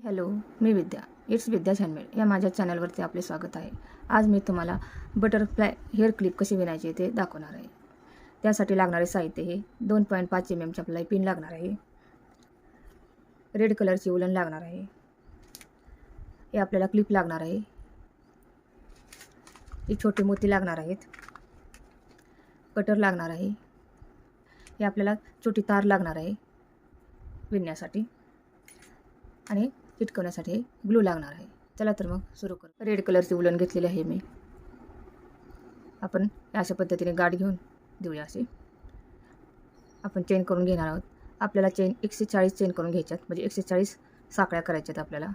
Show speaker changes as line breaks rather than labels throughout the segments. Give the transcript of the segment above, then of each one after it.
Hello, me Vidya. It's Vidya handmade या माझ्या चॅनलवरती आपले स्वागत आहे. आज मी तुम्हाला बटरफ्लाय हेअर क्लिप कशी विणायची ते दाखवणार आहे. त्यासाठी लागणारे साहित्य हे 2.5 mm आपल्याला पिन लागणार आहे. रेड कलरची उलन लागणार आहे. हे आपल्याला क्लिप लागणार आहे. हे छोटे मोती लागणार आहेत. कटर लागणार आहे. हे आपल्याला छोटी तार लागणार आहे विणण्यासाठी आणि चिटकवण्यासाठी ग्लू लागणार आहे. चला तर मग सुरू करू. रेड कलरची उलन घेतलेली आहे मी. आपण अशा पद्धतीने गाठ घेऊन देऊया. असे आपण चेन करून घेणार आहोत. आपल्याला चेन 140 चेन करून घ्यायच्यात, म्हणजे 140 साखळ्या करायच्यात आपल्याला.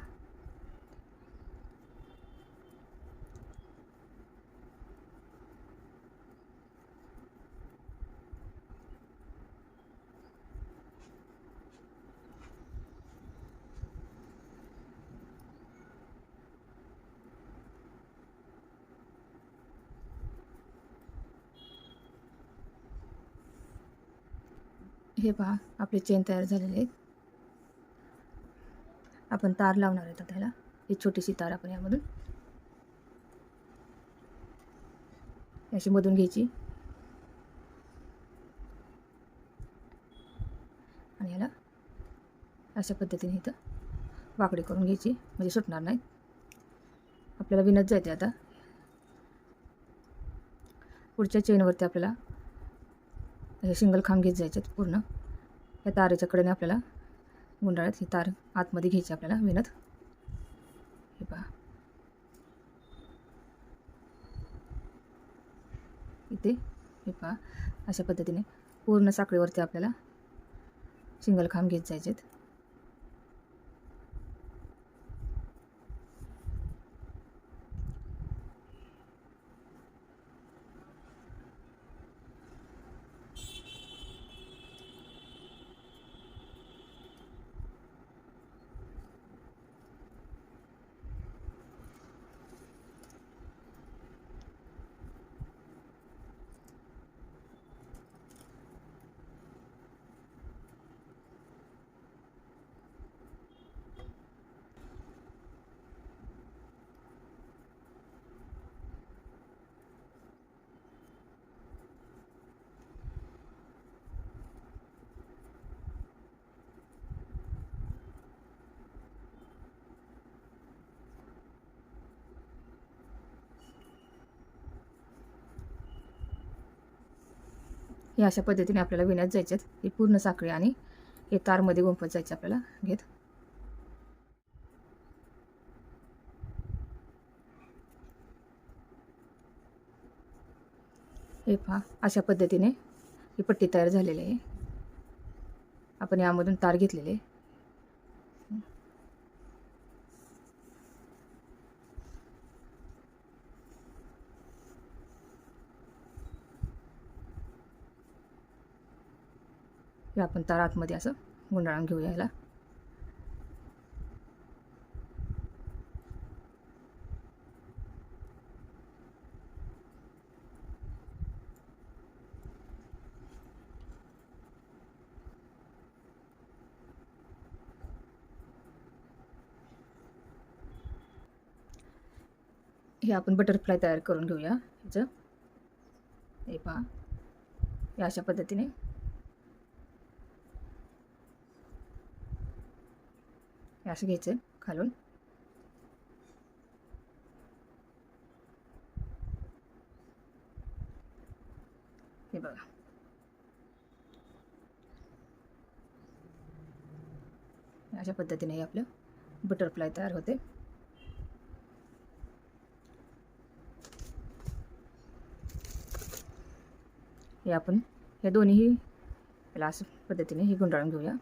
हे पहा, आपले चेन तयार झालेले आहेत. आपण तार लावणार आहेत त्याला. ही छोटीशी तार आपण यामधून अशी मधून घ्यायची आणि याला अशा पद्धतीने इथं वाकडी करून घ्यायची, म्हणजे सुटणार नाही. आपल्याला विणत जायचे. आता पुढच्या चेनवरती आपल्याला हे सिंगल खांब घेत जायचे पूर्ण. या तारेच्या कडेने आपल्याला गुंडाळत ही तार आतमध्ये घ्यायची आपल्याला विणत. हे पहा, इथे हे पहा, अशा पद्धतीने पूर्ण साखळीवरती आपल्याला सिंगल खांब घेत जायचे. हे अशा पद्धतीने आपल्याला विणत जायचे. ही पूर्ण साखळी आणि हे तारमध्ये गुंफत जायचे आपल्याला घेत. हे पहा, अशा पद्धतीने ही पट्टी तयार झालेली आहे. आपण यामधून तार घेतलेले. हे आपण तार आतमध्ये असं गुंडाळून घेऊया. याला हे आपण बटरफ्लाय तयार करून घेऊया ह्याचं. हे पहा, हे अशा पद्धतीने हे असं घ्यायचं खालून. हे बघा, अशा पद्धतीने हे आपलं बटरफ्लाय तयार होते. हे आपण या दोन्हीही याला अशा पद्धतीने हे गुंडाळून घेऊया.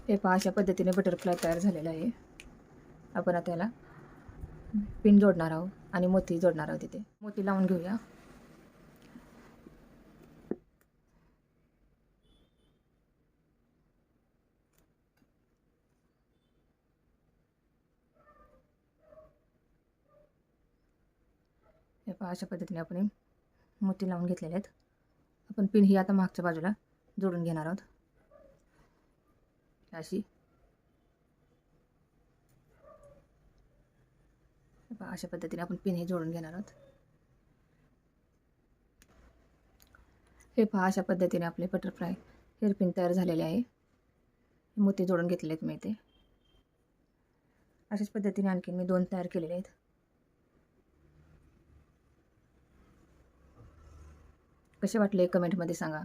हे पहा, अशा पद्धतीने बटरफ्लाय तयार झालेला आहे. आपण आता याला पिन जोडणार आहोत आणि मोती जोडणार आहोत. तिथे मोती लावून घेऊया. हे पहा, अशा पद्धतीने आपण मोती लावून घेतलेले आहेत. आपण पिन ही आता मागच्या बाजूला जोडून घेणार आहोत. अशी अशा पद्धतीने आपण पिन हे जोडून घेणार आहोत. हे पहा, अशा पद्धतीने आपले बटरफ्लाय हेअरपिन तयार झालेले आहे. मोती जोडून घेतलेले आहेत मी इथे. अशाच पद्धतीने आणखी मी 2 तयार केलेले आहेत. कसे वाटले कमेंटमध्ये सांगा.